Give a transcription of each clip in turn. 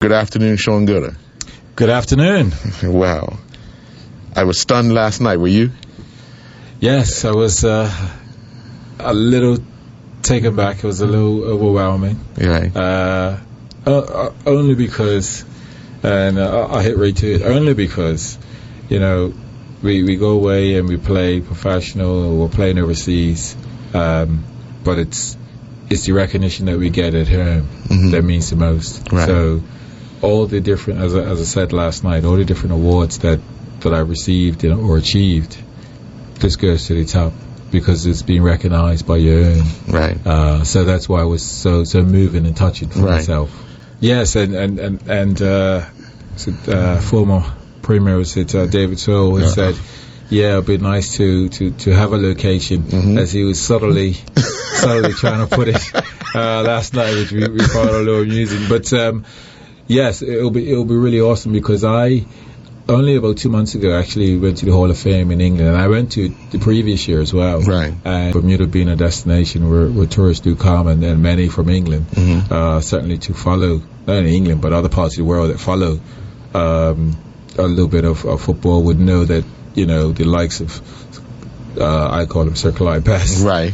Good afternoon, Shaun. Good afternoon. Wow. I was stunned last night. Were you? Yes, I was a little taken back. It was a little overwhelming. Right. Only because, and I'll hit right to it, only because, we go away and we play professional or we're playing overseas, but it's the recognition that we get at home that means the most. Right. So all the different, as I said last night, all the different awards that I received or achieved, this goes to the top because it's being recognized by your own. Right. So that's why it was so moving and touching for myself. Yes, and former Premier David Soul has said, it'd be nice to have a location, as he was subtly trying to put it last night, which we found a little amusing. But yes, it'll be really awesome because I only about 2 months ago actually went to the Hall of Fame in England, and I went to the previous year as well. Right. And Bermuda being a destination where tourists do come, and many from England, certainly to follow, not only England but other parts of the world that follow a little bit of football would know that the likes of I call them Circle I Best, right.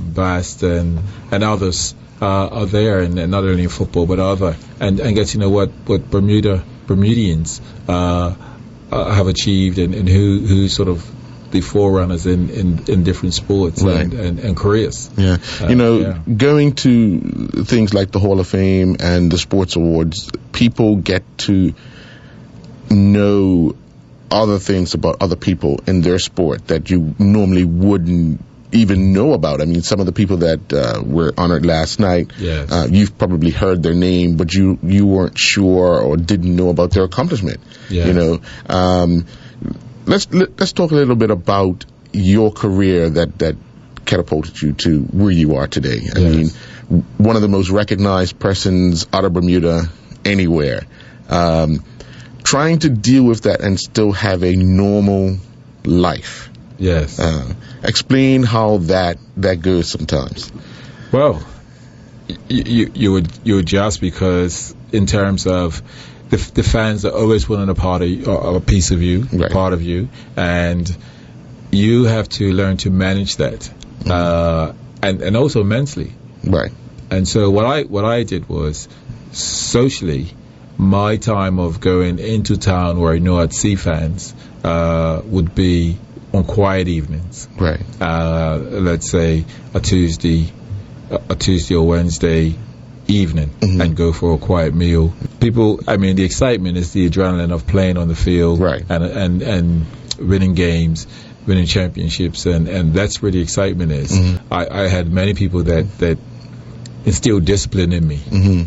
Bast and others are there, and not only in football but other, and get to know what Bermudians have achieved and who sort of the forerunners in different sports and careers. Yeah. Going to things like the Hall of Fame and the sports awards, people get to know other things about other people in their sport that you normally wouldn't even know about. I mean, some of the people that were honored last night, you've probably heard their name, but you weren't sure or didn't know about their accomplishment. Yeah. Let's talk a little bit about your career that catapulted you to where you are today. I mean, one of the most recognized persons out of Bermuda anywhere. Trying to deal with that and still have a normal life. Yes. Explain how that goes sometimes. Well, you would just because in terms of the fans are always wanting a piece of you, part of you, and you have to learn to manage that, and also mentally. Right. And so what I did was socially. My time of going into town where I know I'd see fans would be on quiet evenings. Right. Let's say a Tuesday or Wednesday evening, and go for a quiet meal. The excitement is the adrenaline of playing on the field, and winning games, winning championships, and that's where the excitement is. I had many people that instilled discipline in me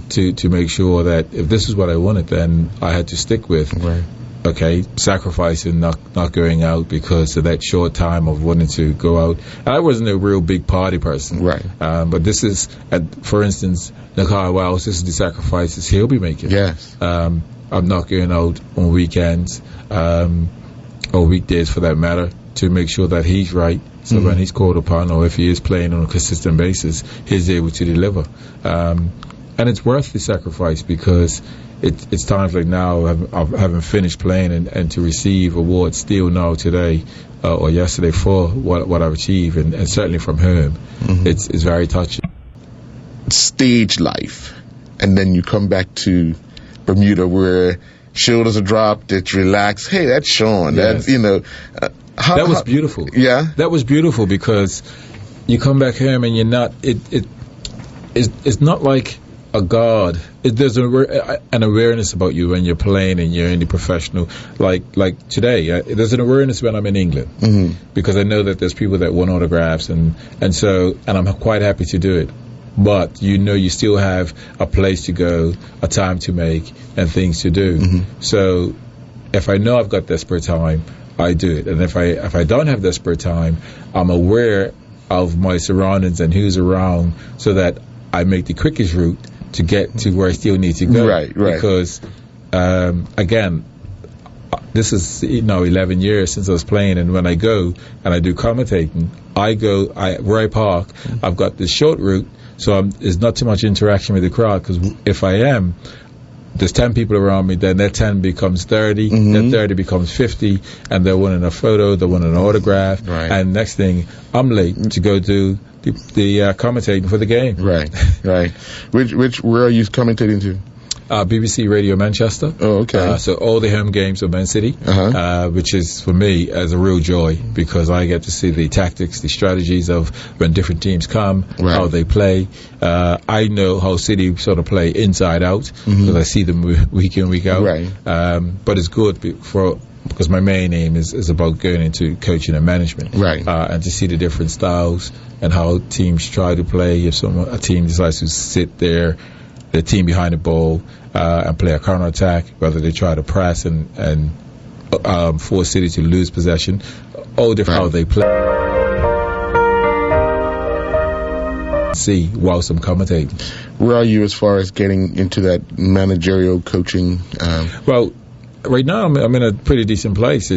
to make sure that if this is what I wanted, then I had to stick with. Right. Okay, sacrificing not going out because of that short time of wanting to go out. I wasn't a real big party person. Right. But this is, for instance, Nakai Wells, this is the sacrifices he'll be making. Yes. I'm not going out on weekends, or weekdays for that matter, to make sure that he's right. So when he's called upon, or if he is playing on a consistent basis, he's able to deliver. And it's worth the sacrifice because it's times like now, having finished playing and to receive awards still now today or yesterday for what I've achieved, and certainly from home, it's very touching. Stage life, and then you come back to Bermuda where shoulders are dropped, it's relaxed. Hey, that's Shaun. Yes. That was beautiful. Yeah, that was beautiful because you come back home and you're not. It's not like a god. There's an awareness about you when you're playing and you're in the professional. Like today, there's an awareness when I'm in England because I know that there's people that want autographs and I'm quite happy to do it. But you still have a place to go, a time to make, and things to do. So if I know I've got desperate time, I do it. And if I don't have desperate time, I'm aware of my surroundings and who's around, so that I make the quickest route to get to where I still need to go. Right. Because again, this is 11 years since I was playing, and when I go and I do commentating, where I park, I've got this short route, so there's not too much interaction with the crowd, because if I am, there's 10 people around me, then that 10 becomes 30, that 30 becomes 50, and they're wanting a photo, they're wanting an autograph, and next thing, I'm late to go do the commentating for the game. Right. Where are you commentating to? BBC Radio Manchester. Oh, okay. So all the home games of Man City, which is for me as a real joy, because I get to see the tactics, the strategies of when different teams come, how they play. I know how City sort of play inside out because I see them week in, week out. Right. But it's good because my main aim is about going into coaching and management. Right. And to see the different styles and how teams try to play. If a team decides to sit there, the team behind the ball, and play a counter attack, whether they try to press and force City to lose possession, all different how they play. See whilst I'm commentating. Where are you as far as getting into that managerial coaching? Well, right now I'm in a pretty decent place.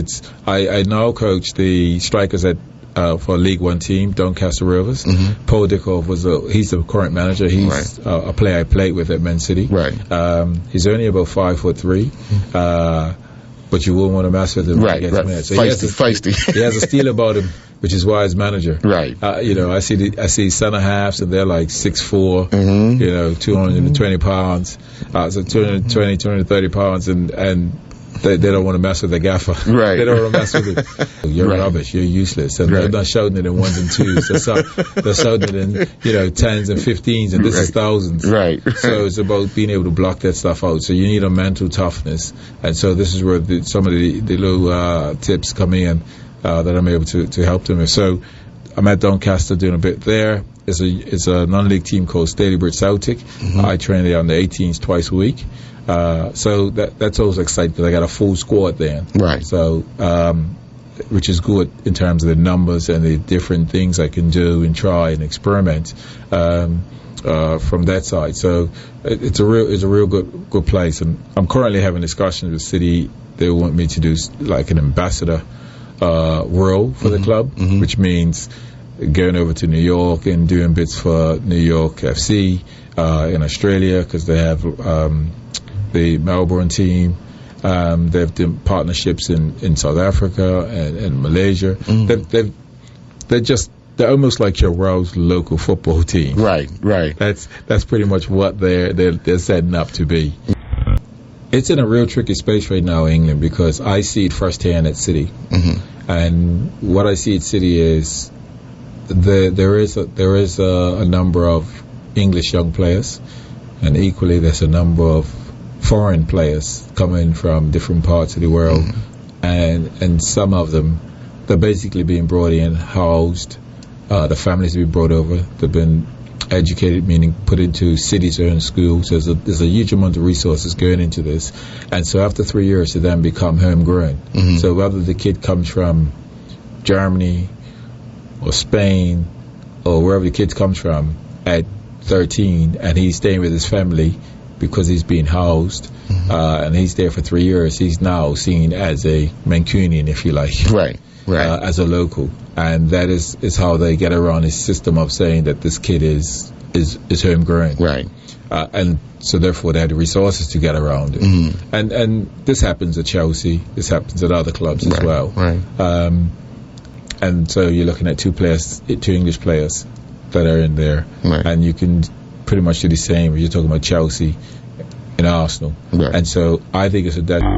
I now coach the strikers for a League One team, Doncaster Rovers. Paul Dickov he's the current manager. He's a player I played with at Man City. Right. He's only about 5'3", but you wouldn't want to mess with him. Right. So feisty. He has a steel about him, which is why he's manager. Right. I see centre halves, and they're like 6'4", 220 pounds, so 220, 230 pounds, and they don't want to mess with the gaffer. Right. They don't want to mess with it. You're rubbish. You're useless. And they're not shouting it in ones and twos. They're shouting it in tens and 15s, and this is thousands. Right. So it's about being able to block that stuff out. So you need a mental toughness, and so this is where some of the little tips come in that I'm able to help them with. So I'm at Doncaster doing a bit there. It's a non-league team called Stalybridge Celtic. I train there on the 18s twice a week. So that's always exciting because I got a full squad there. Right. So, which is good in terms of the numbers and the different things I can do and try and experiment from that side. So it's a real good place. And I'm currently having discussions with City. They want me to do like an ambassador role for the club, which means going over to New York and doing bits for New York FC in Australia because they have the Melbourne team. They've done partnerships in South Africa and Malaysia. They're almost like your world's local football team. Right. That's pretty much what they're setting up to be. It's in a real tricky space right now in England because I see it firsthand at City, and what I see at City is there is a number of English young players, and equally there's a number of foreign players coming from different parts of the world, and some of them they're basically being brought in, housed. The families have been brought over. They've been educated, meaning put into City's own schools. There's a huge amount of resources going into this, and so after 3 years, they then become homegrown. So whether the kid comes from Germany or Spain or wherever the kid comes from at 13, and he's staying with his family because he's being housed, and he's there for 3 years, he's now seen as a Mancunian, if you like. Right. As a local, and that is how they get around his system of saying that this kid is homegrown. Right. And so therefore they have the resources to get around it. And this happens at Chelsea. This happens at other clubs as well. Right. And so you're looking at two English players that are in there, and you can pretty much do the same when you're talking about Chelsea and Arsenal. Right. And so I think it's a place to go,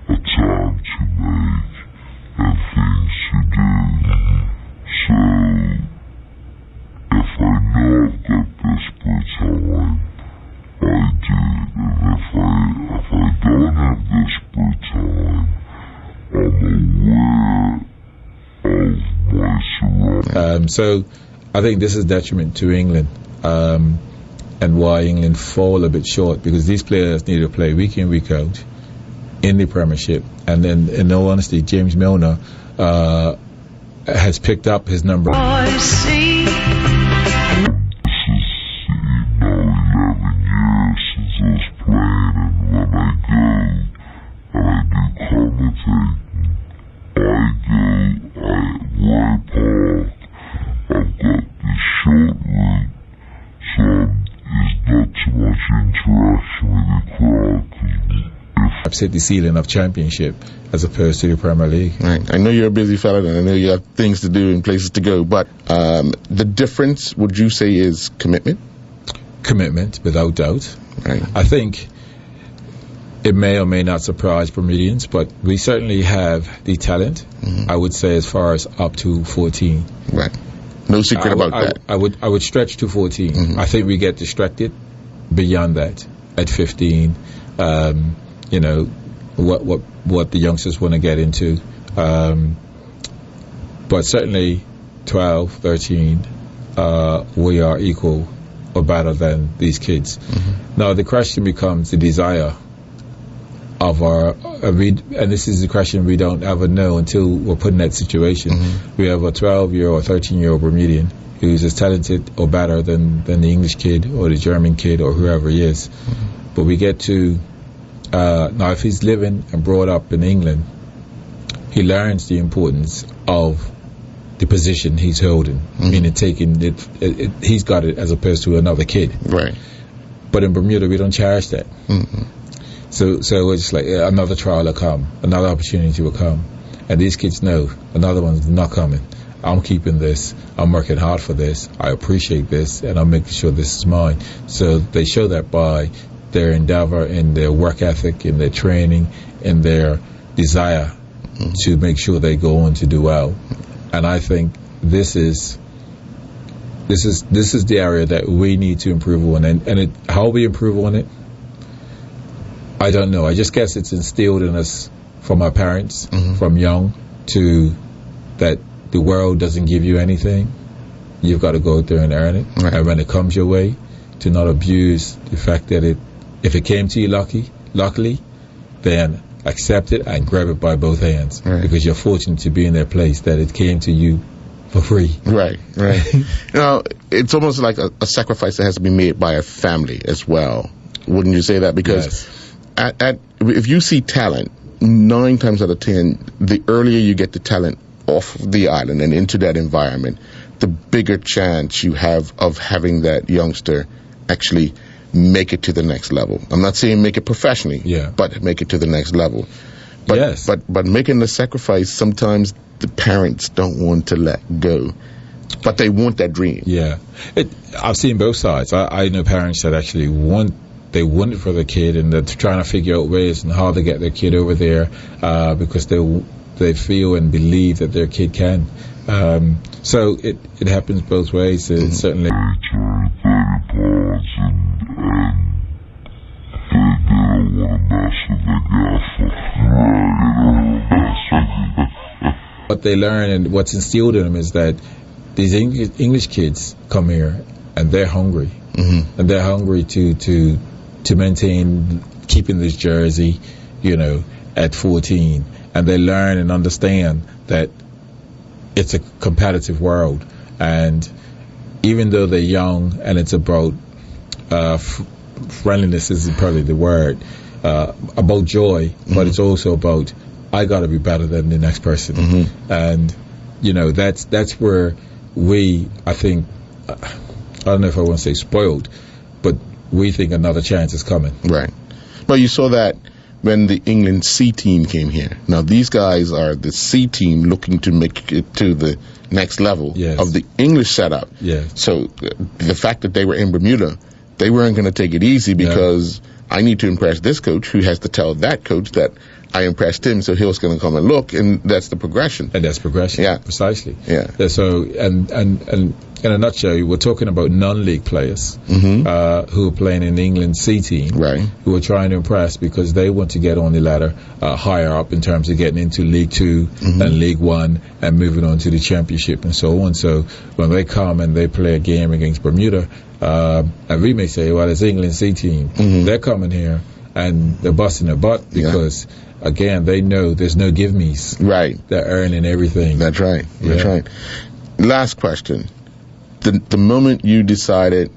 a time to make, and things to do. So if I know I've got desperate time, I do. And if I don't have desperate time, I'm aware of my surroundings. So I think this is detriment to England, and why England fall a bit short, because these players need to play week in, week out in the Premiership. And then, in all honesty, James Milner has picked up his number. I see. This is, 11 years since I was playing, and when I go and I do commentating, where I park, I've got this short route, so it's hit the ceiling of championship as opposed to the Premier League. Right. I know you're a busy fella, and I know you have things to do and places to go, but the difference, would you say, is commitment? Commitment, without doubt. Right. I think it may or may not surprise Bermudians, but we certainly have the talent, I would say, as far as up to 14. Right. No secret about that. I would stretch to 14. I think we get distracted beyond that at 15. You know, what the youngsters want to get into. But certainly 12, 13, we are equal or better than these kids. Now the question becomes the desire of our, and this is the question we don't ever know until we're put in that situation. We have a 12-year-old or 13-year-old Bermudian who's as talented or better than the English kid or the German kid or whoever he is. But we get to, now if he's living and brought up in England, he learns the importance of the position he's holding, meaning taking it, he's got it as opposed to another kid. Right. But in Bermuda, we don't cherish that. So it's like another trial will come, another opportunity will come, and these kids know another one's not coming. I'm keeping this. I'm working hard for this. I appreciate this, and I'm making sure this is mine. So they show that by their endeavor, in their work ethic, in their training, in their desire to make sure they go on to do well. And I think this is the area that we need to improve on. And how we improve on it, I don't know. I just guess it's instilled in us from our parents, from young, to that the world doesn't give you anything. You've got to go out there and earn it. Right. And when it comes your way, to not abuse the fact that if it came to you luckily, then accept it and grab it by both hands. Right. Because you're fortunate to be in that place that it came to you for free. Right. You know, it's almost like a sacrifice that has to be made by a family as well. Wouldn't you say that? Because if you see talent, 9 times out of 10, the earlier you get the talent off the island and into that environment, the bigger chance you have of having that youngster actually make it to the next level. I'm not saying make it professionally, but make it to the next level. But making the sacrifice, sometimes the parents don't want to let go, but they want that dream. Yeah, I've seen both sides. I know parents that actually want it for the kid, and they're trying to figure out ways and how to get their kid over there because they feel and believe that their kid can. So it happens both ways. Certainly. What they learn and what's instilled in them is that these English kids come here and they're hungry, and they're hungry to maintain keeping this jersey, at 14, and they learn and understand that it's a competitive world, and even though they're young and it's about friendliness is probably the word, about joy, but it's also about I got to be better than the next person, and that's where I think, I don't know if I want to say spoiled, but we think another chance is coming. Right. Well, you saw that when the England C team came here. Now, these guys are the C team looking to make it to the next level of the English setup. Yes. So the fact that they were in Bermuda, they weren't going to take it easy because I need to impress this coach who has to tell that coach that I impressed him, so he's going to come and look, and that's the progression. And that's progression. Yeah. Precisely. Yeah. So, and in a nutshell, we're talking about non-league players who are playing in the England C team, right? Who are trying to impress because they want to get on the ladder higher up in terms of getting into League 2 and League 1 and moving on to the Championship and so on. So when they come and they play a game against Bermuda, and we may say, well, it's England C team. They're coming here and they're busting their butt because, again, they know there's no give-me's. Right. They're earning everything. That's right. That's right. Last question. The moment you decided,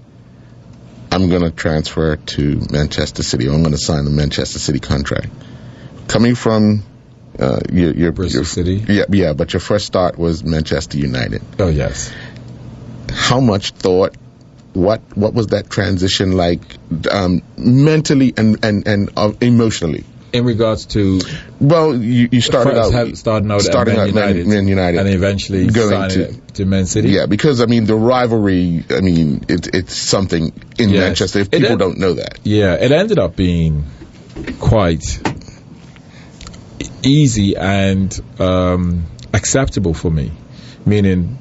I'm going to transfer to Manchester City, or I'm going to sign a Manchester City contract, coming from your Bristol City? Yeah, but your first start was Manchester United. Oh, yes. How much thought, what was that transition like mentally and emotionally? In regards to, well, you starting out at Man United, and eventually going to Man City. Yeah, because I mean the rivalry. I mean it's something in Manchester. If people don't know that, it ended up being quite easy and acceptable for me, meaning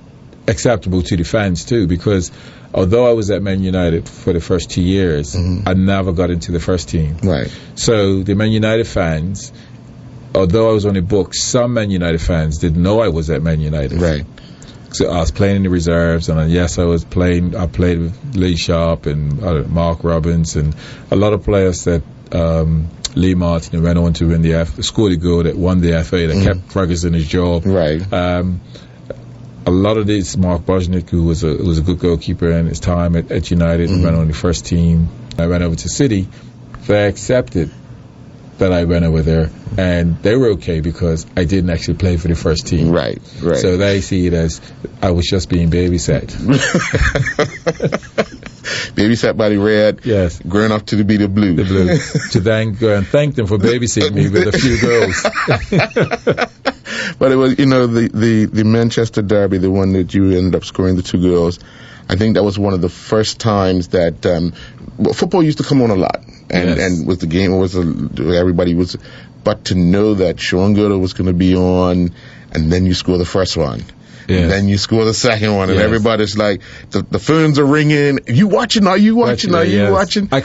acceptable to the fans too, because although I was at Man United for the first 2 years, I never got into the first team. Right. So the Man United fans, although I was on the books, some Man United fans didn't know I was at Man United. Right. So I was playing in the reserves, and yes, I played with Lee Sharp and Mark Robbins and a lot of players that Lee Martin, who went on to win the Scored goal that won the FA, that kept Ferguson his job. Right. A lot of these, Mark Bosnick, who was a good goalkeeper in his time at United, and went on the first team. I went over to City. They accepted that I went over there, and they were okay because I didn't actually play for the first team. Right. So they see it as I was just being babysat. Babysat by the Red. Yes. Growing up to be the Blue. The Blue. To then go and thank them for babysitting me with a few girls. But it was, the Manchester derby, the one that you ended up scoring the 2 goals. I think that was one of the first times that football used to come on a lot, and with the game everybody was, but to know that Shaun was going to be on, and then you score the first one. Yes. And then you score the second one, and everybody's like, the phones are ringing. You watching? Are you watching? Are you watching? I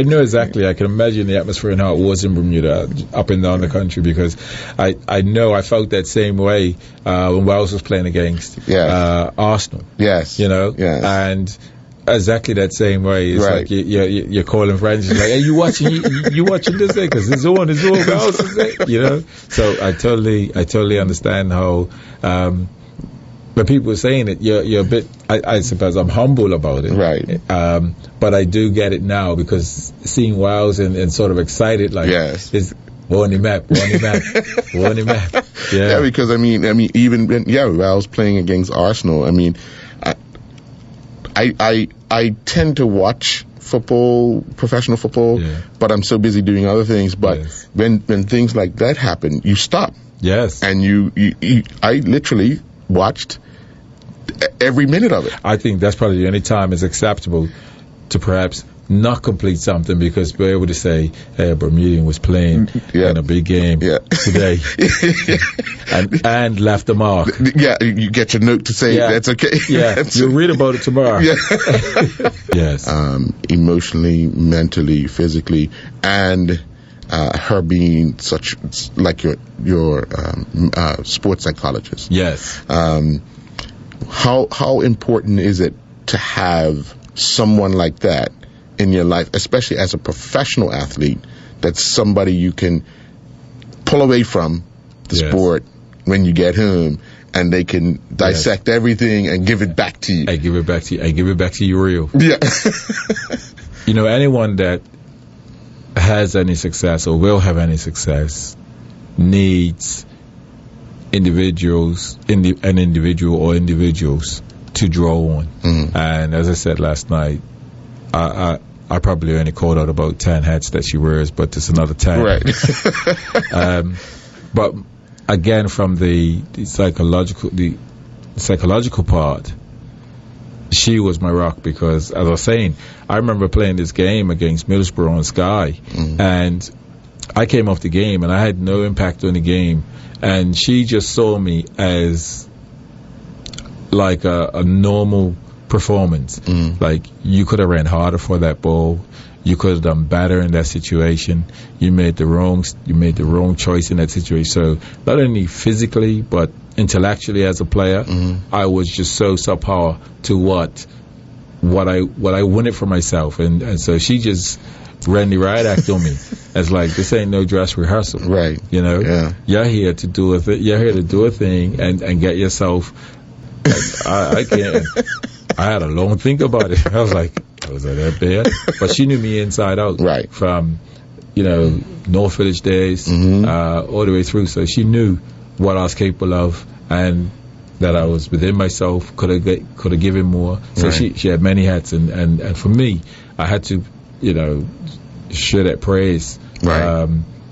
know exactly. I can imagine the atmosphere and how it was in Bermuda, up and down the country, because I know I felt that same way when Wales was playing against Arsenal. Yes. Yes. And exactly that same way. It's like you're calling friends. You're like, hey, you watching this? Because it's on. So I totally understand how. But people are saying it. You're a bit. I suppose I'm humble about it. Right. But I do get it now, because seeing Wales and sort of excited is. We're on the map. Yeah, because I mean, even Wales playing against Arsenal. I mean, I tend to watch football, professional football, but I'm so busy doing other things. But when things like that happen, you stop. Yes. And I literally watched every minute of it. I think that's probably the only time it's acceptable to perhaps not complete something, because we're able to say, hey, a Bermudian was playing in a big game today and left a mark. Yeah, you get your note to say that's okay. Yeah, you'll read about it tomorrow. Yeah. Yes. Emotionally, mentally, physically, and her being such like your sports psychologist. Yes. How important is it to have someone like that in your life, especially as a professional athlete, that's somebody you can pull away from the sport when you get home, and they can dissect everything and give it back to you. I give it back to you real. Yeah. Anyone that has any success or will have any success needs individuals to draw on. And as I said last night, I probably only called out about 10 hats that she wears, but there's another 10. Right. But again, from the psychological part, she was my rock, because, as I was saying, I remember playing this game against Middlesbrough on Sky, and I came off the game and I had no impact on the game, and she just saw me as like a normal performance. Like, you could have ran harder for that ball, you could have done better in that situation, you made the wrong choice in that situation. So not only physically but intellectually as a player, I was just so subpar to what I wanted for myself, and so she just ran the riot act on me. It's like, this ain't no dress rehearsal, right? You're here to do a thing and get yourself. I can't. I had a long think about it. I was like, was I that bad? But she knew me inside out, right? From North Village days all the way through. So she knew what I was capable of, and that I was within myself, could have given more. So she had many hats, and for me, I had to share that praise Right.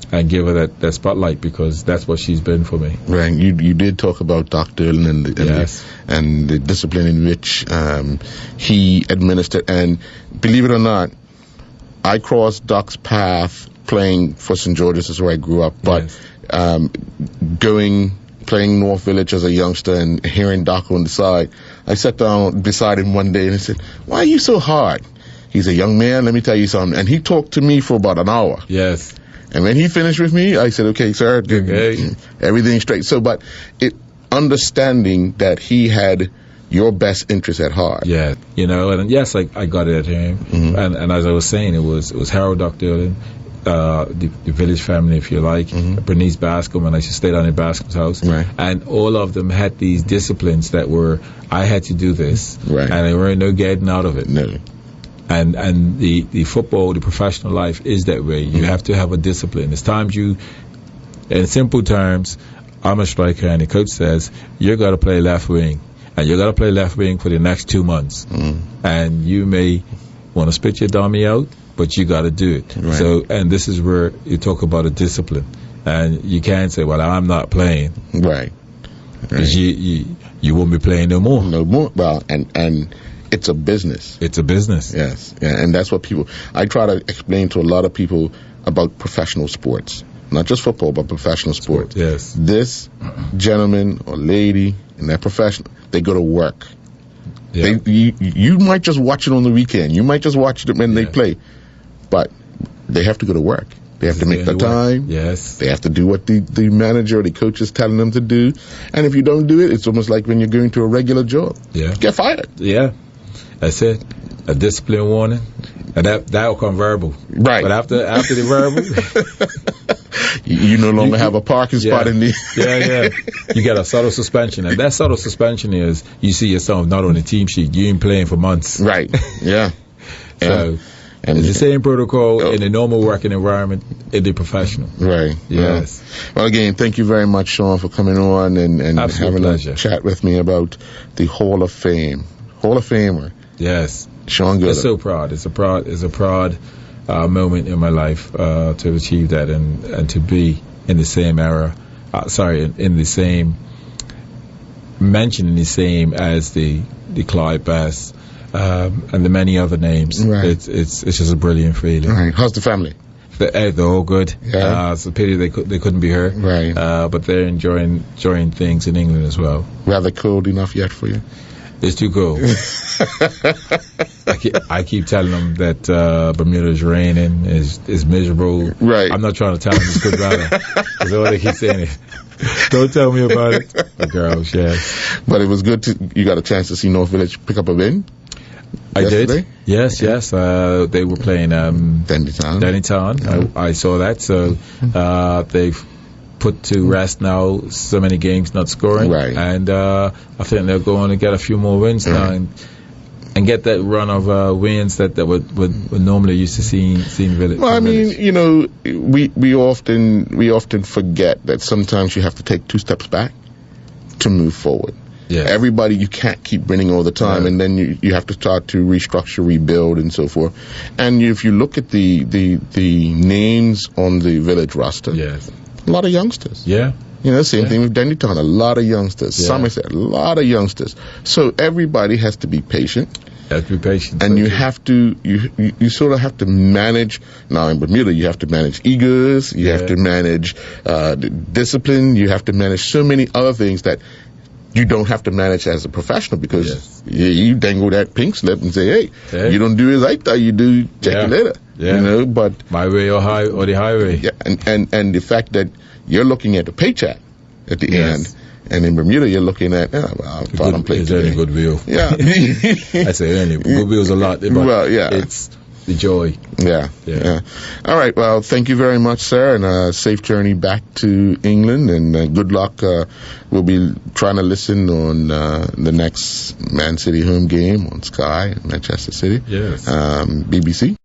And give her that spotlight, because that's what she's been for me. Right. You did talk about Doc Durden Yes. and the discipline in which he administered. And believe it or not, I crossed Doc's path playing for St. George's, is where I grew up. But Yes. Playing North Village as a youngster and hearing Doc on the side, I sat down beside him one day and I said, "Why are you so hard?" He's a young man, let me tell you something. And he talked to me for about an hour. Yes. And when he finished with me, I said, "Okay, sir, Okay. everything straight." So, but understanding that he had your best interest at heart. Yeah, and yes, I got it at him. Mm-hmm. And as I was saying, it was Harold Doc Durden, the village family, if you like, Bernice Bascom, and I used to stay down in Bascom's house. Right. And all of them had these disciplines that were, I had to do this. Right. And there were no getting out of it. No. And the football, the professional life is that way. You have to have a discipline. It's times in simple terms, I'm a striker, and the coach says, you're going to play left wing. And you're going to play left wing for the next 2 months. And you may want to spit your dummy out, but you got to do it. Right. So, and this is where you talk about a discipline. And you can't say, well, I'm not playing. Right. Because you won't be playing no more. No more. Well, and it's a business. It's a business. Yes. Yeah, and that's what I try to explain to a lot of people about professional sports. Not just football, but professional sports. Yes. This gentleman or lady in that profession, they go to work. Yeah. You might just watch it on the weekend. You might just watch it when they play. But they have to go to work. They have to make the time. Yes. They have to do what the manager or the coach is telling them to do. And if you don't do it, it's almost like when you're going to a regular job. Yeah. Get fired. Yeah. That's it. A discipline warning. And that'll come verbal. Right. But after the verbal, you no longer have a parking spot in the... Yeah. You get a subtle suspension. And that subtle suspension is you see yourself not on the team sheet. You ain't playing for months. Right. Yeah. So... And it's the same protocol in the normal working environment in the professional. Right. Yes. Well, again, thank you very much, Shaun, for coming on and having pleasure. a chat with me about the Hall of Fame. Hall of Famer. Yes. Shaun Gooder. It's so proud. It's a proud moment in my life to achieve that and to be in the same era. In the same, mentioned in the same as the Clyde Bass. And the many other names. Right. It's just a brilliant feeling. Right. How's the family? They're all good. Yeah. It's a pity they couldn't be here. Right. But they're enjoying things in England as well. Rather cold enough yet for you? It's too cold. I keep telling them that Bermuda is raining, is miserable. Right. I'm not trying to tell them it's good weather. Because all they keep saying is, don't tell me about it. The girls, yes. But it was good you got a chance to see North Village pick up a win. I yesterday? did. Yes. They were playing Dennytown. I saw that. So they've put to rest now so many games not scoring. Right. And I think they're going to get a few more wins now and get that run of wins that would normally used to seeing Village. Well, I mean, we often forget that sometimes you have to take 2 steps back to move forward. Yeah. Everybody, you can't keep winning all the time, and then you have to start to restructure, rebuild, and so forth. And if you look at the names on the Village roster, yes, a lot of youngsters. Yeah. Same thing with Dennytown, a lot of youngsters. Yeah. Somerset, a lot of youngsters. So everybody has to be patient. Have to be patient. And you have to, you sort of have to manage. Now in Bermuda, you have to manage egos, you have to manage discipline, you have to manage so many other things that you don't have to manage as a professional, because you dangle that pink slip and say, hey, you don't do as I thought you do, check it later. Yeah. But my way or the highway. Yeah, and the fact that you're looking at the paycheck at the end, and in Bermuda you're looking at, I thought I'm playing today. It's only goodwill. Yeah. I say only goodwill's a lot, but it's the joy. Yeah. All right. Well, thank you very much, sir, and safe journey back to England, and good luck. We'll be trying to listen on the next Man City home game on Sky, Manchester City. Yes. BBC.